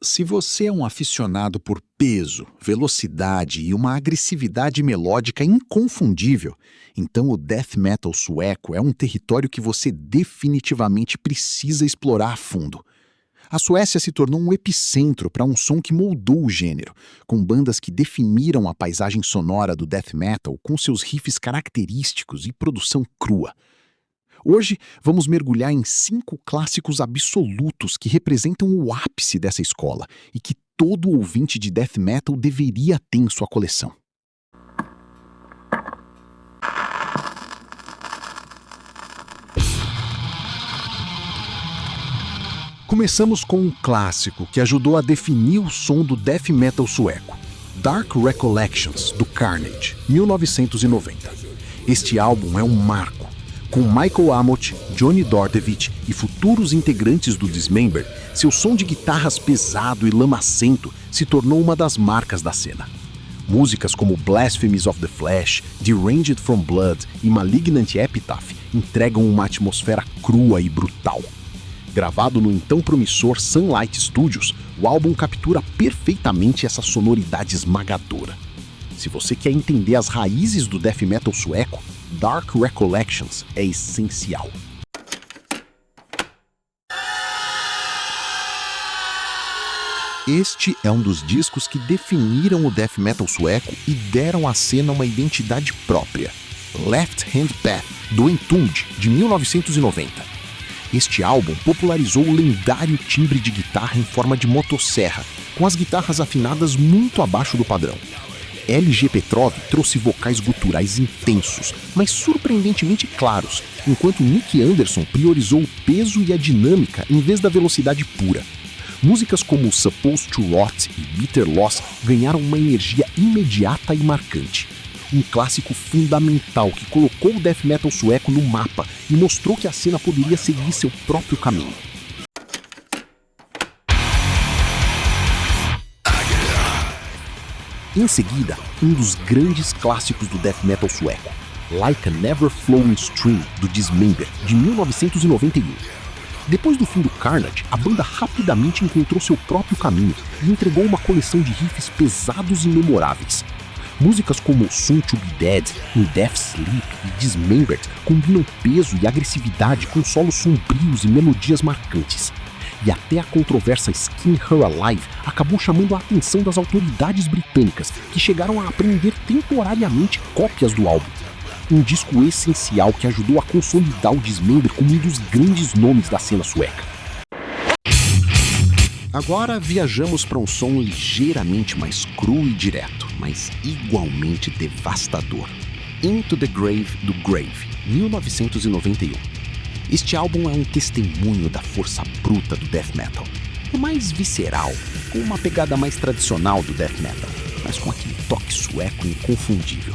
Se você é um aficionado por peso, velocidade e uma agressividade melódica inconfundível, então o death metal sueco é um território que você definitivamente precisa explorar a fundo. A Suécia se tornou um epicentro para um som que moldou o gênero, com bandas que definiram a paisagem sonora do death metal com seus riffs característicos e produção crua. Hoje, vamos mergulhar em 5 clássicos absolutos que representam o ápice dessa escola e que todo ouvinte de death metal deveria ter em sua coleção. Começamos com um clássico que ajudou a definir o som do death metal sueco, Dark Recollections, do Carnage, 1990. Este álbum é um marco. Com Michael Amott, Johnny Dordevic e futuros integrantes do Dismember, seu som de guitarras pesado e lamacento se tornou uma das marcas da cena. Músicas como Blasphemies of the Flesh, Deranged from Blood e Malignant Epitaph entregam uma atmosfera crua e brutal. Gravado no então promissor Sunlight Studios, o álbum captura perfeitamente essa sonoridade esmagadora. Se você quer entender as raízes do death metal sueco, Dark Recollections é essencial. Este é um dos discos que definiram o death metal sueco e deram à cena uma identidade própria. Left Hand Path, do Entombed, de 1990. Este álbum popularizou o lendário timbre de guitarra em forma de motosserra, com as guitarras afinadas muito abaixo do padrão. LG Petrov trouxe vocais guturais intensos, mas surpreendentemente claros, enquanto Nick Anderson priorizou o peso e a dinâmica em vez da velocidade pura. Músicas como Supposed to Rot e Bitter Loss ganharam uma energia imediata e marcante. Um clássico fundamental que colocou o death metal sueco no mapa e mostrou que a cena poderia seguir seu próprio caminho. Em seguida, um dos grandes clássicos do death metal sueco, Like a Never Flowing Stream, do Dismember, de 1991. Depois do fim do Carnage, a banda rapidamente encontrou seu próprio caminho e entregou uma coleção de riffs pesados e memoráveis. Músicas como Soon to Be Dead, In Death Sleep e Dismembered combinam peso e agressividade com solos sombrios e melodias marcantes. E até a controversa Skin Her Alive acabou chamando a atenção das autoridades britânicas, que chegaram a apreender temporariamente cópias do álbum. Um disco essencial que ajudou a consolidar o Dismember como um dos grandes nomes da cena sueca. Agora viajamos para um som ligeiramente mais cru e direto, mas igualmente devastador. Into the Grave, do Grave, 1991. Este álbum é um testemunho da força bruta do death metal. É mais visceral, com uma pegada mais tradicional do death metal, mas com aquele toque sueco inconfundível.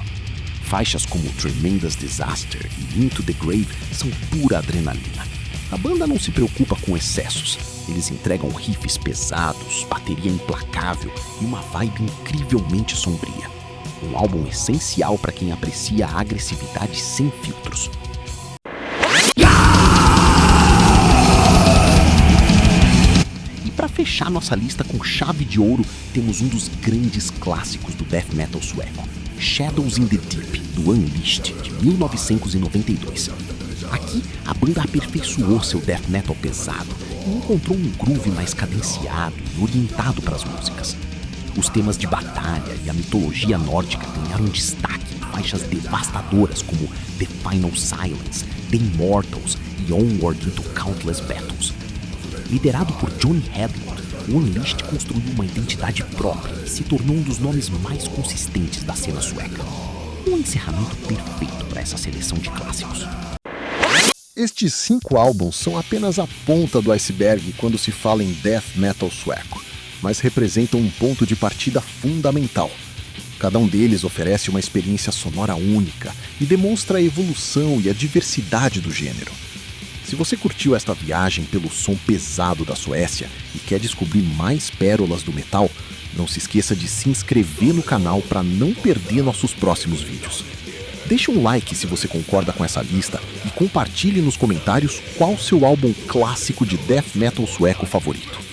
Faixas como Tremendous Disaster e Into the Grave são pura adrenalina. A banda não se preocupa com excessos. Eles entregam riffs pesados, bateria implacável e uma vibe incrivelmente sombria. Um álbum essencial para quem aprecia a agressividade sem filtros. Para fechar nossa lista com chave de ouro, temos um dos grandes clássicos do death metal sueco, Shadows in the Deep, do Unleashed, de 1992. Aqui, a banda aperfeiçoou seu death metal pesado e encontrou um groove mais cadenciado e orientado para as músicas. Os temas de batalha e a mitologia nórdica ganharam destaque em faixas devastadoras como The Final Silence, The Immortals e Onward into Countless Battles. Liderado por Johnny Hedlund, o Unleashed construiu uma identidade própria e se tornou um dos nomes mais consistentes da cena sueca. Um encerramento perfeito para essa seleção de clássicos. Estes 5 álbuns são apenas a ponta do iceberg quando se fala em death metal sueco, mas representam um ponto de partida fundamental. Cada um deles oferece uma experiência sonora única e demonstra a evolução e a diversidade do gênero. Se você curtiu esta viagem pelo som pesado da Suécia e quer descobrir mais pérolas do metal, não se esqueça de se inscrever no canal para não perder nossos próximos vídeos. Deixe um like se você concorda com essa lista e compartilhe nos comentários qual seu álbum clássico de death metal sueco favorito.